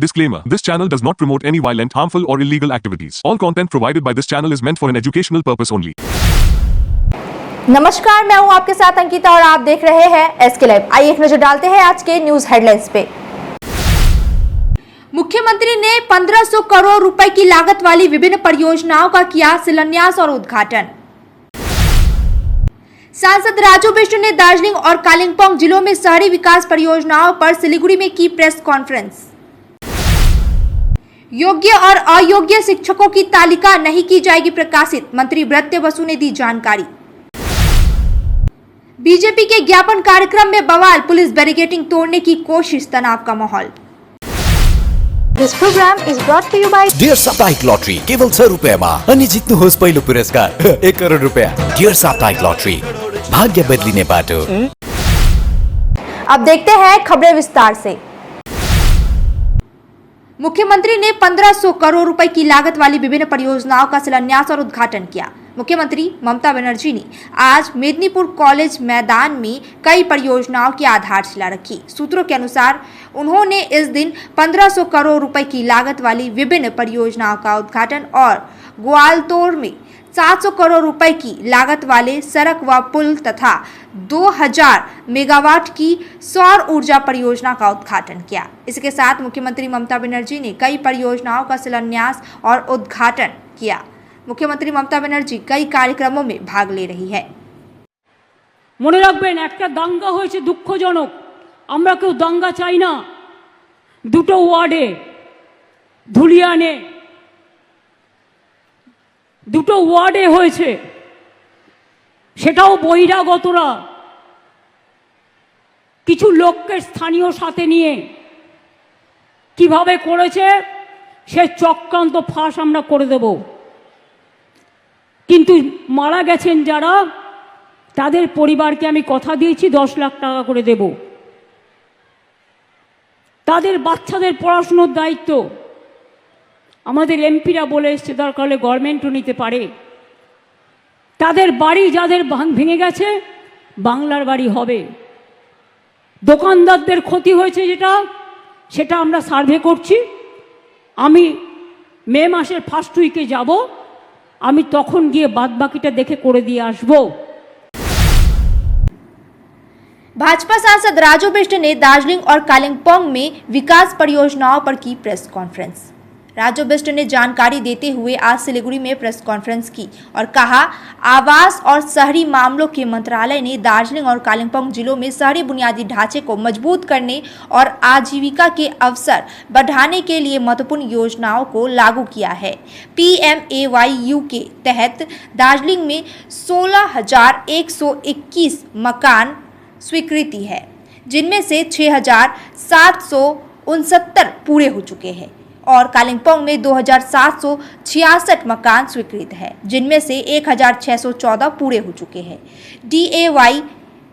Disclaimer. This channel does not promote any violent, harmful or illegal activities. All content provided by this channel is meant for an educational purpose only. नमस्कार, मैं हूं आपके साथ अंकिता और आप देख रहे हैं एसके लाइव। आइए एक नजर डालते हैं आज के न्यूज हेडलाइंस पे। मुख्यमंत्री ने 1500 करोड़ रुपए की लागत वाली विभिन्न परियोजनाओं का किया शिलान्यास और उद्घाटन। सांसद राजू बिष्ट ने दार्जिलिंग और कालिंपोंग जिलों में शहरी विकास परियोजनाओं पर सिलीगुड़ी में की प्रेस कॉन्फ्रेंस। योग्य और अयोग्य शिक्षकों की तालिका नहीं की जाएगी प्रकाशित, मंत्री ब्रत्य बसु ने दी जानकारी। बीजेपी के ज्ञापन कार्यक्रम में बवाल, पुलिस बैरिकेडिंग तोड़ने की कोशिश, तनाव का माहौल। This program is brought to you by dear साप्ताहिक लॉटरी केवल 100 रुपैयाँमा अनि जित्नुहोस् पहिलो पुरस्कार 1 करोड रुपैयाँ। डियर साप्ताहिक लॉटरी, भाग्य बदलिने बाटो। अब देखते हैं खबरें विस्तार से। मुख्यमंत्री ने 1500 करोड़ रुपए की लागत वाली विभिन्न परियोजनाओं का शिलान्यास और उद्घाटन किया। मुख्यमंत्री ममता बनर्जी ने आज मेदिनीपुर कॉलेज मैदान में कई परियोजनाओं की आधारशिला रखी। सूत्रों के अनुसार उन्होंने इस दिन 1500 करोड़ रुपए की लागत वाली विभिन्न परियोजनाओं का उद्घाटन और ग्वालतोड़ में 700 करोड़ रुपए की लागत वाले सड़क व पुल तथा 2000 मेगावाट की सौर ऊर्जा परियोजना का उद्घाटन किया। इसके साथ मुख्यमंत्री ममता बनर्जी ने कई परियोजनाओं का शिलान्यास और उद्घाटन किया। मुख्यमंत्री ममता बनर्जी कई कार्यक्रमों में भाग ले रही है। মনে রাখবেন, একটা দাঙ্গা হয়েছে দুঃখজনক, আমরা কেউ দাঙ্গা চাই না। দুটো ওয়ার্ডে ধুলিয়ানে দুটো ওয়ার্ডে হয়েছে, সেটাও বহিরাগতরা কিছু লোককে স্থানীয় সাথে নিয়ে কিভাবে করেছে সে চক্রান্ত ফাঁস আমরা করে দেব। কিন্তু মারা গেছেন যারা, তাদের পরিবারকে আমি কথা দিয়েছি 10 লাখ টাকা করে দেব। তাদের বাচ্চাদের পড়াশোনার দায়িত্ব আমাদের এমপিরা বলে এসছে, দরকার হলে গভর্নমেন্টও নিতে পারে। তাদের বাড়ি যাদের ভেঙে গেছে বাংলার বাড়ি হবে। দোকানদারদের ক্ষতি হয়েছে সেটা আমরা সার্ভে করছি। আমি মে মাসের ফার্স্ট উইকে যাব, আমি তখন গিয়ে বাদবাকিটা দেখে করে দিয়ে আসবো। भाजपा सांसद राजू बिष्ट ने दार्जिलिंग और कालिंपोंग में विकास परियोजनाओं पर की प्रेस कॉन्फ्रेंस। राजू बिष्ट ने जानकारी देते हुए आज सिलीगुड़ी में प्रेस कॉन्फ्रेंस की और कहा, आवास और शहरी मामलों के मंत्रालय ने दार्जिलिंग और कालिंपोंग जिलों में शहरी बुनियादी ढांचे को मजबूत करने और आजीविका के अवसर बढ़ाने के लिए महत्वपूर्ण योजनाओं को लागू किया है। PMAYU के तहत दार्जिलिंग में 16,121 मकान स्वीकृति है, जिनमें से 6,769 पूरे हो चुके हैं और कालिंपोंग में 2,766 मकान स्वीकृत है, जिनमें से 1,614 पूरे हो चुके हैं। DAY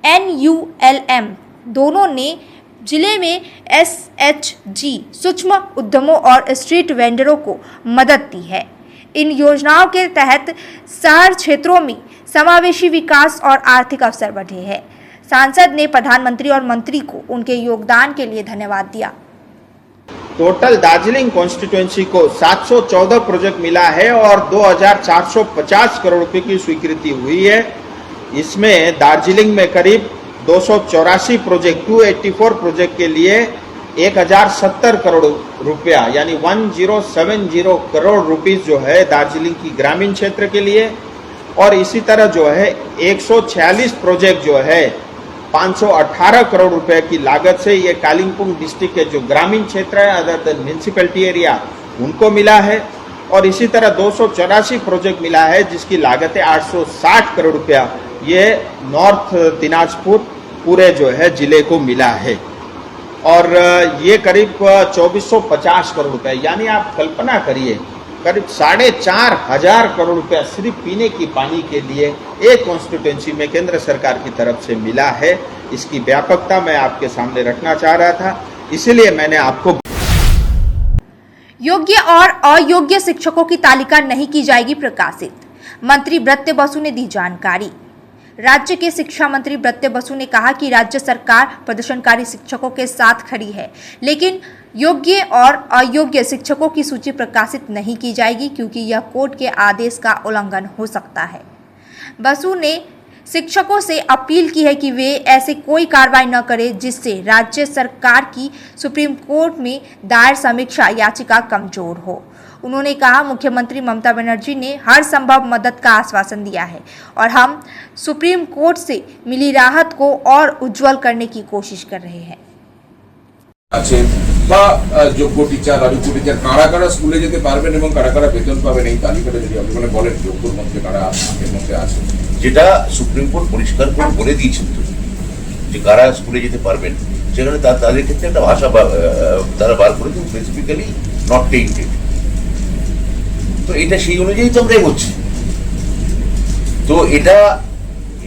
NULM दोनों ने जिले में SHG सूक्ष्म उद्यमों और स्ट्रीट वेंडरों को मदद दी है। इन योजनाओं के तहत शहर क्षेत्रों में समावेशी विकास और आर्थिक अवसर बढ़े हैं। सांसद ने प्रधानमंत्री और मंत्री को उनके योगदान के लिए धन्यवाद दिया। टोटल दार्जिलिंग कॉन्स्टिट्यूएंसी को 714 प्रोजेक्ट मिला है और 2,450 करोड़ रुपए की स्वीकृति हुई है। इसमें दार्जिलिंग में करीब 284 प्रोजेक्ट 284 प्रोजेक्ट के लिए 1,070 करोड़ रुपया यानी 1070 करोड़ रुपीस जो है दार्जिलिंग की ग्रामीण क्षेत्र के लिए, और इसी तरह जो है 146 प्रोजेक्ट जो है 518 करोड़ रुपए की लागत से ये कालिंपोंग डिस्ट्रिक्ट के जो ग्रामीण क्षेत्र है अदर देन म्यूनिसिपैलिटी एरिया उनको मिला है। और इसी तरह 284 प्रोजेक्ट मिला है जिसकी लागत है 860 करोड़ रुपया, ये नॉर्थ दिनाजपुर पूरे जो है जिले को मिला है। और ये करीब 2450 करोड़ रुपए, यानी आप कल्पना करिए करीब 4,500 करोड़ रुपया सिर्फ पीने की पानी के लिए एक कॉन्स्टिट्यूएंसी में केंद्र सरकार की तरफ से मिला है। इसकी व्यापकता मैं आपके सामने रखना चाह रहा था, इसलिए मैंने आपको। योग्य और अयोग्य शिक्षकों की तालिका नहीं की जाएगी प्रकाशित, मंत्री ब्रत्य बसु ने दी जानकारी। राज्य के शिक्षा मंत्री ब्रत्य बसु ने कहा कि राज्य सरकार प्रदर्शनकारी शिक्षकों के साथ खड़ी है, लेकिन योग्य और अयोग्य शिक्षकों की सूची प्रकाशित नहीं की जाएगी क्योंकि यह कोर्ट के आदेश का उल्लंघन हो सकता है। बसु ने शिक्षकों से अपील की है कि वे ऐसे कोई कार्रवाई न करें जिससे राज्य सरकार की सुप्रीम कोर्ट में दायर समीक्षा याचिका कमजोर हो। उन्होंने कहा, मुख्यमंत्री ममता बनर्जी ने हर संभव मदद का आश्वासन दिया है और हम सुप्रीम कोर्ट से मिली राहत को और उज्जवल करने की कोशिश कर रहे हैं। আছেন বা যোগ্য টিচার অযোগ্য টিচার কারা কারা স্কুলে যেতে পারবেন এবং কারা কারা বেতন পাবেন এই তালিকাটা যদি আপনি বলেন যোগ্যর মধ্যে কারা এর মধ্যে আছে, যেটা সুপ্রিম কোর্ট পরিষ্কার করে বলে দিয়েছেন তো যে কারা স্কুলে যেতে পারবেন, সেখানে তাদের ক্ষেত্রে একটা ভাষা তারা বার করেছেন স্পেসিফিক্যালি নট টেন্টেড। তো এটা সেই অনুযায়ী তো আমরা এগোচ্ছি। তো এটা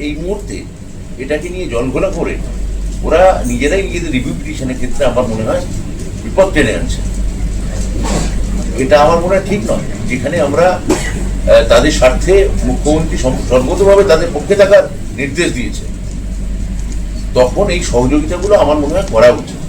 এই মুহূর্তে এটাকে নিয়ে জলঘোলা করে ওরা নিজেরাই নিজেদের রিভিউ পিটিশনের ক্ষেত্রে আমার মনে হয় বিপদ টেনে আনছে। এটা আমার মনে হয় ঠিক নয়। যেখানে আমরা তাদের স্বার্থে মুখ্যমন্ত্রী সর্বতভাবে তাদের পক্ষে থাকার নির্দেশ দিয়েছে, তখন এই সহযোগিতাগুলো আমার মনে হয় করা উচিত।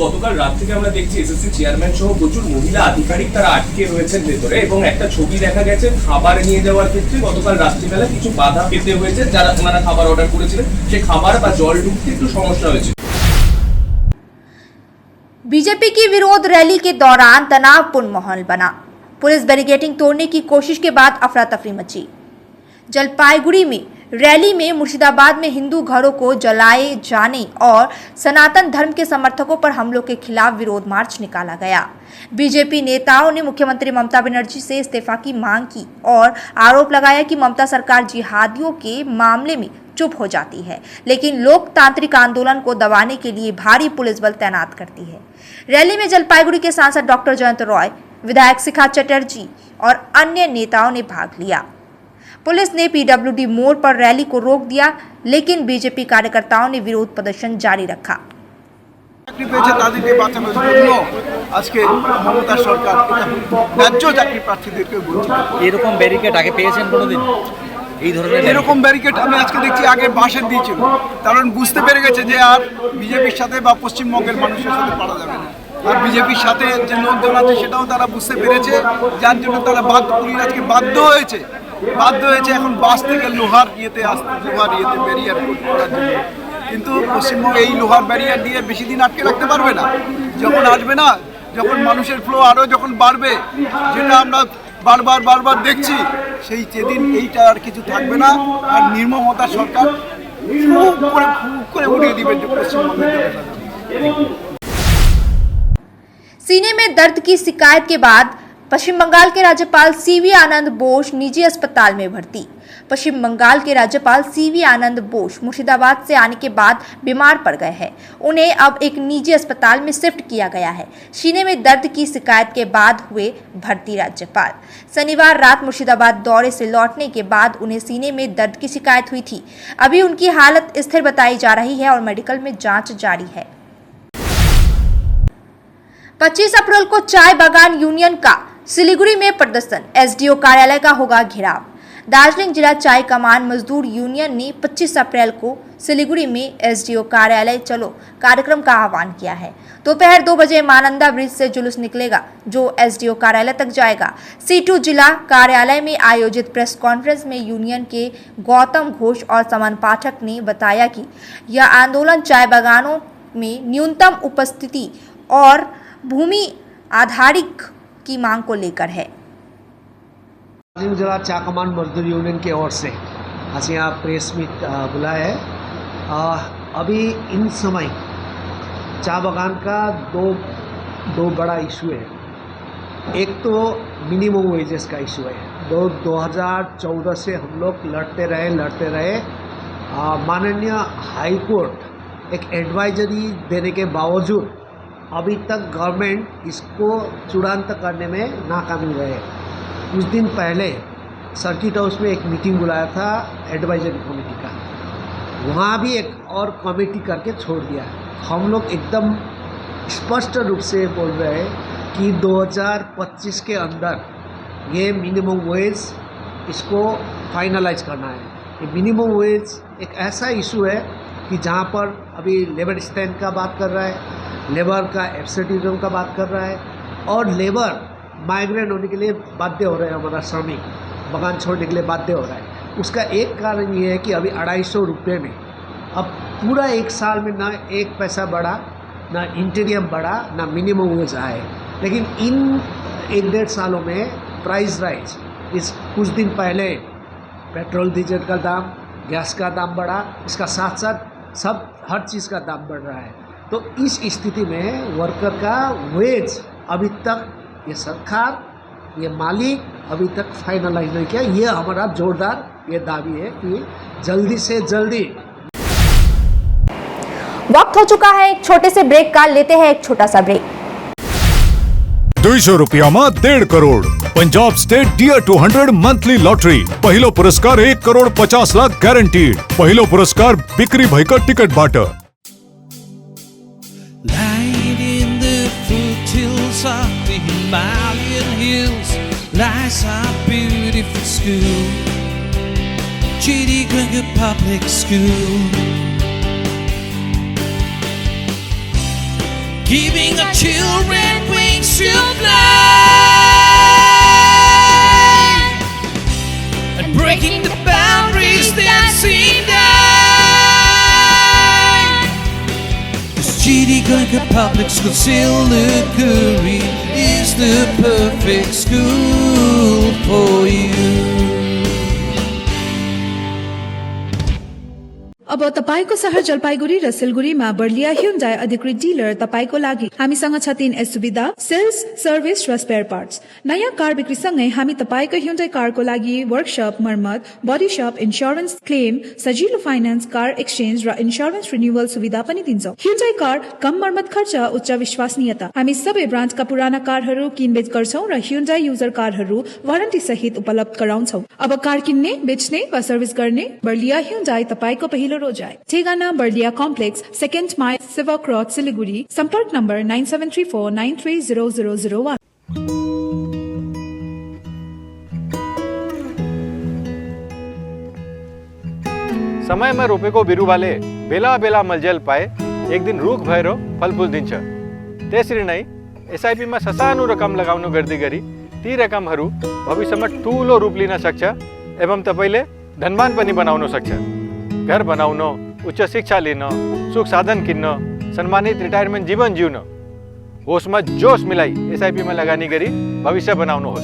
গতকাল রাত থেকে আমরা দেখছি এসএসসি চেয়ারম্যান সহ প্রচুর মহিলা আধিকারিক তারা আটকে রয়েছেন ভেতরে এবং একটা ছবি দেখা গেছে খাবার নিয়ে যাওয়ার ক্ষেত্রে গতকাল রাত্রিবেলা কিছু বাধা পেতে হয়েছে, যারা ওনারা খাবার অর্ডার করেছিলেন সে খাবার বা জল ঢুকতে একটু সমস্যা হয়েছে। बीजेपी की विरोध रैली के दौरान तनावपूर्ण माहौल बना। पुलिस बैरिकेडिंग तोड़ने की कोशिश के बाद अफरा तफरी मची। जलपाईगुड़ी में रैली में मुर्शिदाबाद में हिंदू घरों को जलाए जाने और सनातन धर्म के समर्थकों पर हमलों के खिलाफ विरोध मार्च निकाला गया। बीजेपी नेताओं ने मुख्यमंत्री ममता बनर्जी से इस्तीफा की मांग की और आरोप लगाया कि ममता सरकार जिहादियों के मामले में चुप हो जाती है लेकिन लोकतांत्रिक आंदोलन को दबाने के लिए भारी पुलिस बल तैनात करती है। रैली में जलपाईगुड़ी के सांसद डॉक्टर जयंत रॉय, विधायक शिखा चटर्जी और अन्य नेताओं ने भाग लिया। पुलिस ने पीडब्ल्यूडी मोड़ पर रैली को रोक दिया लेकिन बीजेपी कार्यकर्ताओं ने विरोध प्रदर्शन जारी रखा। চাকরি পেয়েছে তাদেরকে বাঁচানোর জন্য আজকে মমতা সরকার ন্যায্য চাকরি প্রার্থীদেরকে বঞ্চিত। এরকম ব্যারিকেড আগে পেয়েছেন কোনোদিন? এই ধরনের এরকম ব্যারিকেড আমি আজকে দেখছি আগে বাঁশের দিয়েছিল, কারণ বুঝতে পেরে গেছে যে আর বিজেপির সাথে বা পশ্চিমবঙ্গের মানুষের সাথে পারা যাবে না। আর বিজেপির সাথে যে লোকজন আছে সেটাও তারা বুঝতে পেরেছে, যার জন্য তারা আজকে বাধ্য হয়েছে এখন বাস থেকে লোহার ইয়েতে আসতে, লোহার ইয়েতে ব্যারিয়ার করার জন্য। কিন্তু পশ্চিমবঙ্গে এই লোহার ব্যারিয়ার দিয়ে বেশি দিন আটকে রাখতে পারবে না। যখন আসবে না, যখন মানুষের ফ্লো আরও যখন বাড়বে, যেটা আমরা বারবার দেখছি, সেই যেদিন এইটা আর কিছু থাকবে না আর নির্মমতা সরকার ফুক করে উড়িয়ে দিবে পশ্চিমবঙ্গের। सीने में दर्द की शिकायत के बाद पश्चिम बंगाल के राज्यपाल सीवी आनंद बोस निजी अस्पताल में भर्ती। पश्चिम बंगाल के राज्यपाल सीवी आनंद बोस मुर्शिदाबाद से आने के बाद बीमार पड़ गए हैं। उन्हें अब एक निजी अस्पताल में शिफ्ट किया गया है। सीने में दर्द की शिकायत के बाद हुए भर्ती राज्यपाल शनिवार रात मुर्शिदाबाद दौरे से लौटने के बाद उन्हें सीने में दर्द की शिकायत हुई थी। अभी उनकी हालत स्थिर बताई जा रही है और मेडिकल में जांच जारी है। 25 अप्रैल को चाय बागान यूनियन का सिलीगुड़ी में प्रदर्शन, एसडीओ कार्यालय का होगा घेराव। दार्जिलिंग जिला चाय कमान मजदूर यूनियन ने 25 अप्रैल को सिलीगुड़ी में एसडीओ कार्यालय चलो कार्यक्रम का आह्वान किया है। दोपहर 2 बजे मानंदा ब्रिज से जुलूस निकलेगा जो एसडीओ कार्यालय तक जाएगा। C2 जिला कार्यालय में आयोजित प्रेस कॉन्फ्रेंस में यूनियन के गौतम घोष और समन पाठक ने बताया कि यह आंदोलन चाय बागानों में न्यूनतम उपस्थिति और भूमि आधारित की मांग को लेकर है। जिला चाय कमान मजदूर यूनियन की ओर से आज यहाँ प्रेस मीट बुलाया है। अभी इन समय चाय बागान का दो बड़ा इशू है। एक तो मिनिमम वेजेस का इशू है। 2014 से हम लोग लड़ते रहे माननीय हाई कोर्ट एक एडवाइजरी देने के बावजूद अभी तक गवर्नमेंट इसको चूड़ांत करने में नाकामी रहे। कुछ दिन पहले सर्किट हाउस में एक मीटिंग बुलाया था एडवाइजरी कमेटी का, वहाँ भी एक और कमेटी करके छोड़ दिया। हम लोग एकदम स्पष्ट रूप से बोल रहे हैं कि 2025 के अंदर ये मिनिमम वेज इसको फाइनलाइज करना है। ये मिनिमम वेज एक ऐसा इशू है कि जहाँ पर अभी लेबर स्टैंड का बात कर रहा है, लेबर का एब्सेंटिज्म का बात कर रहा है, और लेबर माइग्रेंट होने के लिए बाध्य हो रहे हैं, हमारा श्रमिक बगान छोड़ने के लिए बाध्य हो रहा है। उसका एक कारण ये है कि अभी 250 रुपये में अब पूरा एक साल में ना एक पैसा बढ़ा, ना इंटीरियम बढ़ा, ना मिनिमम वेज आए। लेकिन इन 1-1.5 सालों में प्राइस राइज, इस कुछ दिन पहले पेट्रोल डीजल का दाम, गैस का दाम बढ़ा, इसका साथ साथ सब हर चीज़ का दाम बढ़ रहा है। तो इस स्थिति में वर्कर का वेज अभी तक ये सरकार, ये मालिक अभी तक फाइनलाइज नहीं किया। ये हमारा जोरदार ये दावी है कि जल्दी से जल्दी। वक्त हो चुका है एक छोटे से ब्रेक का, लेते हैं एक छोटा सा ब्रेक। 200 રૂપિયામાં 1.5 crore Punjab state dear 200 monthly lottery. पहिलो पुरस्कार 1 करोड़ 50 लाख गारंटीड। पहिलो पुरस्कार बिक्री भएका टिकट बाट। Lying in the foothills of the Himalayan hills lies our beautiful school, Chittiganga Public School, giving our children wings to fly and breaking the boundaries that seem done. Cause Chittiganga Public School, Siliguri is the perfect school for you. अब तपाईको शहर जलपाइगुडी र सिलगुडीमा Barlia Hyundai अधिकृत dealer तपाईको लागि। हामीसँग छ 3 सुविधा: sales, service र spare parts. नयाँ कार बिक्रीसँगै हामी तपाईको ह्युन्डाई कारको लागि वर्कशप, मर्मत, बडी शप, इन्स्योरेन्स क्लेम, सजिलो फाइनान्स, कार एक्सचेन्ज र इन्स्योरेन्स रिन्युअल सुविधा पनि दिन्छौं। ह्युन्डाई कार कम मर्मत खर्च, उच्च विश्वसनीयता। हामी सबै ब्रान्डका पुराना कारहरू किनबेच गर्छौं र ह्युन्डाई युजर कारहरू वारन्टी सहित उपलब्ध गराउँछौं। अब कार किन्ने, बेच्ने वा सर्भिस गर्ने बर्लिया ह्युन्डाई तपाईको पहिलो रोजाइ। ठेगाना बर्लिया कम्प्लेक्स, 2nd माइल, सेवा क्रॉस, सिलिगुडी। संपर्क नम्बर 9734930001। समयमा रोपेको बिरुवाले बेला बेला मलजल पाए एक दिन रुख भएर फलफुल दिन्छ। त्यसरी नै एसआईपीमा ससानो रकम लगाउनु गर्दै गरी ती रकमहरू भविष्यमा ठूलो रूप लिन सक्छ एवं तपाईले धनवान पनि बनाउन सक्छ। घर बनाउन, उच्च शिक्षा लिन, सुख साधन किन्न, सम्मानित रिटायरमेन्ट जीवन जिउन, होसमा जोश मिलाई एसआईपीमा लगानी गरी भविष्य बनाउनुहोस्।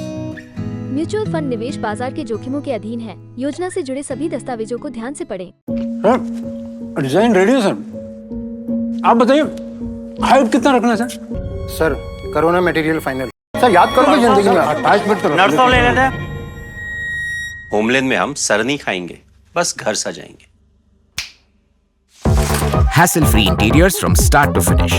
म्यूचुअल फंड निवेश बाजार के जोखिमों के अधीन है। योजना से जुड़े सभी दस्तावेजों को ध्यान से पढ़ें। डिजाइन रेडी है सर। आप बताइए हाइट कितना रखना है sir? Sir corona material final. Sir याद करोगे जिंदगी में अटैचमेंट तो नर्सों ले लेते हैं। होमलैंड में हम सर नहीं खाएंगे, बस घर सजाएंगे। Hassle-free interiors from start to finish.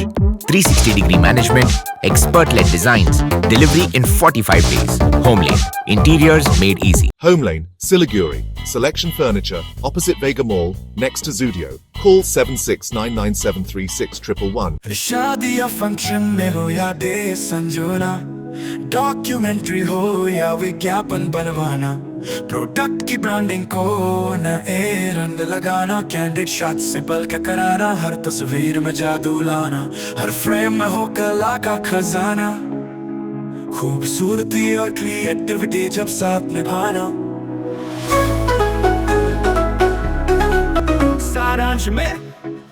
360-degree management, expert-led designs, delivery in 45 days. Homelane, interiors made easy. Homelane, Siliguri, Selection Furniture, opposite Vega Mall, next to Zudio. Call 7699736111. शादी या फंक्शन में हो या डे संजोना, डॉक्यूमेंट्री हो या विज्ञापन बनवाना, product की ब्रांडिंग को न रंग लगाना, कैंडिड शॉट से बल्क कराना, हर तस्वीर में जादू लाना, हर फ्रेम में हो कला का खजाना, खूबसूरती और क्रिएटिविटी जब साथ निभाना। सारांश में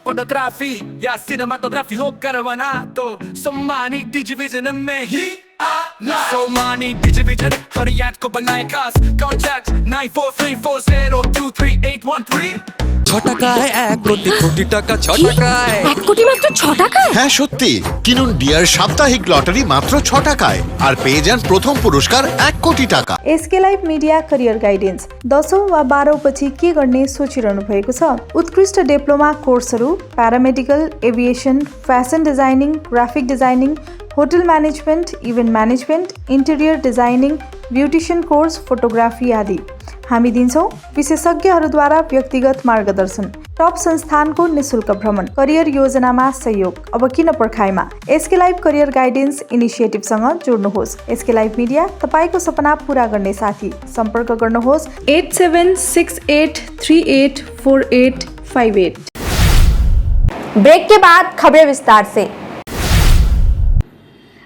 फोटोग्राफी या सिनेमाटोग्राफी हो करवाना तो सम्मानी डिजिविजन में ही आना। सम्मानी डिजिविजन हर याद को बनाए खास। कॉन्टैक्ट 9434023813। छोटा का है 1 কোটি টাকা, छोटा का है 1 কোটি মাত্র 6 টাকায়। হ্যাঁ সত্যি, কিনুন ডিয়ার সাপ্তাহিক লটারি মাত্র 6 টাকায় আর পেয়ে যান প্রথম পুরস্কার 1 কোটি টাকা। SK life media career guidance. 10औं वा 12औं पछि के गर्ने सोचिरहनु भएको छ? उत्कृष्ट डिप्लोमा कोर्सहरू paramedical, aviation, fashion designing, graphic designing, hotel management, event management, interior designing, beautician course, photography आदि। हामी दिन्छौं विशेषज्ञहरूद्वारा व्यक्तिगत मार्गदर्शन, टप संस्थानको निशुल्क भ्रमण, करियर योजनामा सहयोग। अब किन पर्खाइमा? एसके लाइफ करियर गाइडेन्स इनिसिएटिभसँग जोड्नुहोस्। एसके लाइफ मिडिया तपाईको सपना पूरा गर्ने साथी। सम्पर्क गर्नुहोस् 8768384858। ब्रेक के बाद खबरें विस्तार से।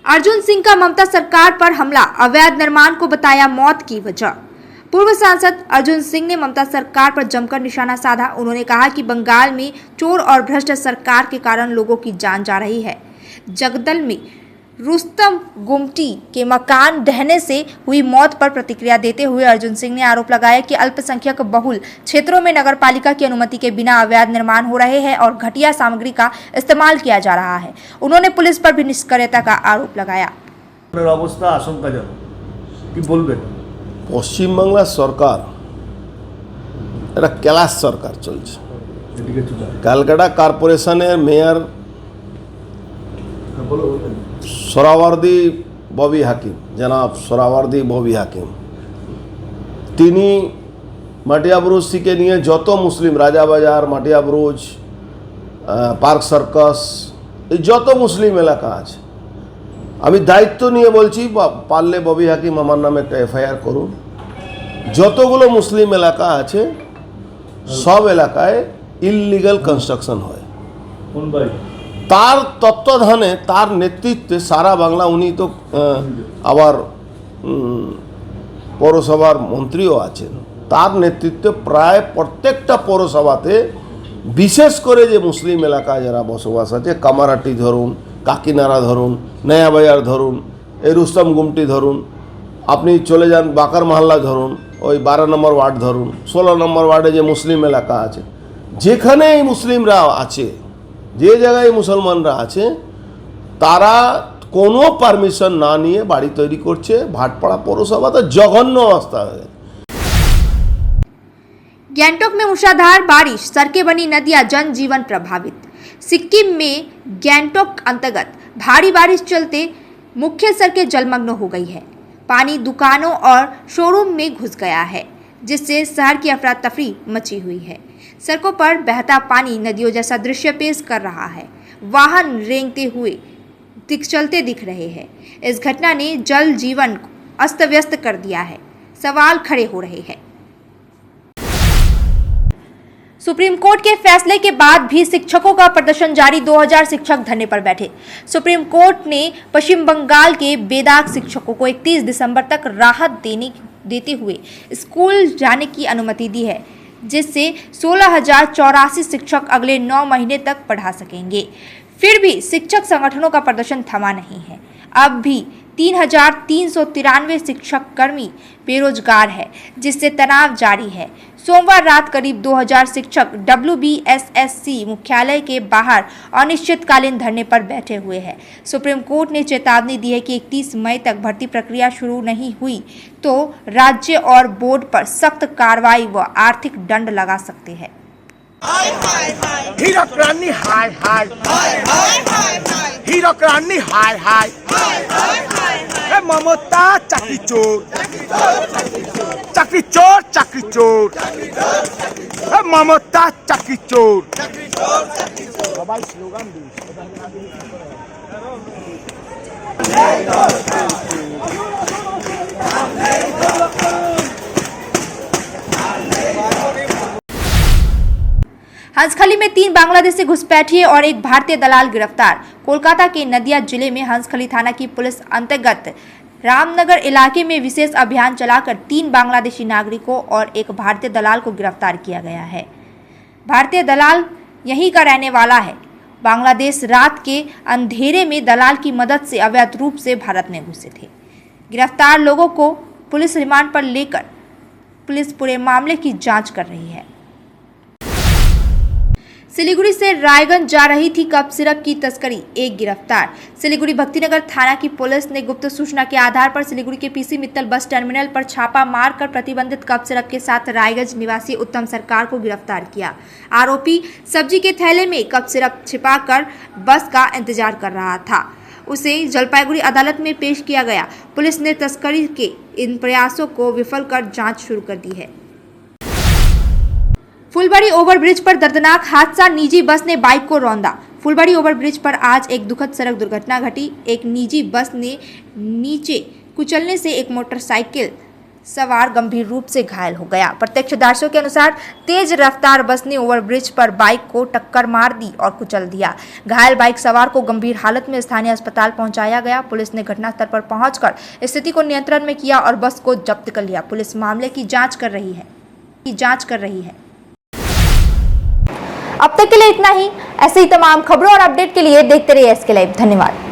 अर्जुन सिंह का ममता सरकार पर हमला, अवैध निर्माण को बताया मौत की वजह। पूर्व सांसद अर्जुन सिंह ने ममता सरकार पर जमकर निशाना साधा। उन्होंने कहा कि बंगाल में चोर और भ्रष्ट सरकार के कारण लोगों की जान जा रही है। जगदल में रुस्तम गुमटी के मकान ढहने से हुई मौत पर प्रतिक्रिया देते हुए अर्जुन सिंह ने आरोप लगाया कि अल्पसंख्यक बहुल क्षेत्रों में नगरपालिका की अनुमति के बिना अवैध निर्माण हो रहे हैं और घटिया सामग्री का इस्तेमाल किया जा रहा है। उन्होंने पुलिस पर भी निष्क्रियता का आरोप लगाया। अवस्था आशंकाजनक कि बोलबेन পশ্চিম বাংলার সরকার এটা ক্লাস সরকার চলছে। ক্যালকাটা কর্পোরেশনের মেয়র সোহরাওয়ার্দী ববি হাকিম, জনাব সোহরাওয়ার্দী ববি হাকিম, তিনি মাটিয়াবুরুজ থেকে নিয়ে যত মুসলিম রাজাবাজার, মাটিয়াবুরুজ, পার্ক সার্কাস, এই যত মুসলিম এলাকা আছে, আমি দায়িত্ব নিয়ে বলছি পারলে ববি হাকিম আমার নামে একটা এফআইআর করুন। যতগুলো মুসলিম এলাকা আছে সব এলাকায় ইললিগাল কনস্ট্রাকশন হয়। তার তত্ত্বাবধানে, তার নেতৃত্বে সারা বাংলা, উনি তো আবার পৌরসভার মন্ত্রীও আছেন, তার নেতৃত্বে প্রায় প্রত্যেকটা পৌরসভাতে বিশেষ করে যে মুসলিম এলাকায় যারা বসবাস আছে, কামারহাটি ধরুন, কাকিনাড়া ধরুন, নয়াবাজার ধরুন, এই রুস্তম গুমটি ধরুন, আপনি চলে যান বাকার মহল্লা ধরুন, ওই 12 নম্বর ওয়ার্ড ধরুন, 16 নম্বর ওয়ার্ডে যে মুসলিম এলাকা আছে, যেখানে এই মুসলিমরা আছে, যে জায়গায় মুসলমানরা আছে, তারা কোনো পারমিশন না নিয়ে বাড়ি তৈরি করছে। ভাটপাড়া পৌরসভা তো জঘন্য অবস্থা হয়ে গেছে। गैंगटॉक में मूसलाधार बारिश, सड़कें बनी नदियां, जनजीवन प्रभावित। सिक्किम में गैंगटॉक अंतर्गत भारी बारिश चलते मुख्य सड़कें जलमग्न हो गई है। पानी दुकानों और शोरूम में घुस गया है, जिससे शहर की अफरा तफरी मची हुई है। सड़कों पर बहता पानी नदियों जैसा दृश्य पेश कर रहा है। वाहन रेंगते हुए चलते दिख रहे हैं। इस घटना ने जल जीवन अस्त व्यस्त कर दिया है। सवाल खड़े हो रहे हैं। सुप्रीम कोर्ट के फैसले के बाद भी शिक्षकों का प्रदर्शन जारी। 2000 शिक्षक धरने पर बैठे। सुप्रीम कोर्ट ने पश्चिम बंगाल के बेदाग शिक्षकों को 31 दिसंबर तक राहत देते हुए स्कूल जाने की अनुमति दी है, जिससे 16,084 शिक्षक अगले 9 महीने तक पढ़ा सकेंगे। फिर भी शिक्षक संगठनों का प्रदर्शन थमा नहीं है। अब भी 3,393 शिक्षक कर्मी बेरोजगार है, जिससे तनाव जारी है। सोमवार रात करीब 2000 शिक्षक WBSSC मुख्यालय के बाहर अनिश्चितकालीन धरने पर बैठे हुए हैं। सुप्रीम कोर्ट ने चेतावनी दी है कि 31 मई तक भर्ती प्रक्रिया शुरू नहीं हुई तो राज्य और बोर्ड पर सख्त कार्रवाई व आर्थिक दंड लगा सकते हैं। हीरोक्रानी हाय हाय, हीरोक्रानी हाय हाय, ममता चाकरी चोर, चाकरी चोर, चाकरी चोर, ममता चाकरी चोर। सबाई स्लोगान दी। हंसखली में 3 बांग्लादेशी घुसपैठिए और एक भारतीय दलाल गिरफ्तार। कोलकाता के नदिया जिले में हंसखली थाना की पुलिस अंतर्गत रामनगर इलाके में विशेष अभियान चलाकर 3 बांग्लादेशी नागरिकों और एक भारतीय दलाल को गिरफ्तार किया गया है। भारतीय दलाल यहीं का रहने वाला है। बांग्लादेश रात के अंधेरे में दलाल की मदद से अवैध रूप से भारत में घुसे थे। गिरफ्तार लोगों को पुलिस रिमांड पर लेकर पुलिस पूरे मामले की जांच कर रही है। सिलीगुड़ी से रायगंज जा रही थी कप सिरप की तस्करी, एक गिरफ्तार। सिलीगुड़ी भक्तिनगर थाना की पुलिस ने गुप्त सूचना के आधार पर सिलीगुड़ी के पीसी मित्तल बस टर्मिनल पर छापा मारकर प्रतिबंधित कप सिरप के साथ रायगंज निवासी उत्तम सरकार को गिरफ्तार किया। आरोपी सब्जी के थैले में कप सिरप छिपाकर बस का इंतजार कर रहा था। उसे जलपाईगुड़ी अदालत में पेश किया गया। पुलिस ने तस्करी के इन प्रयासों को विफल कर जांच शुरू कर दी है। फुलबाड़ी ओवरब्रिज पर दर्दनाक हादसा, निजी बस ने बाइक को रौंदा। फुलबाड़ी ओवरब्रिज पर आज एक दुखद सड़क दुर्घटना घटी। एक निजी बस ने नीचे कुचलने से एक मोटरसाइकिल सवार गंभीर रूप से घायल हो गया। प्रत्यक्षदर्शियों के अनुसार तेज रफ्तार बस ने ओवरब्रिज पर बाइक को टक्कर मार दी और कुचल दिया। घायल बाइक सवार को गंभीर हालत में स्थानीय अस्पताल पहुंचाया गया। पुलिस ने घटनास्थल पर पहुंचकर स्थिति को नियंत्रण में किया और बस को जब्त कर लिया। पुलिस मामले की जांच कर रही है। अब तक के लिए इतना ही। ऐसे ही तमाम खबरों और अपडेट के लिए देखते रहिए SK लाइव। धन्यवाद।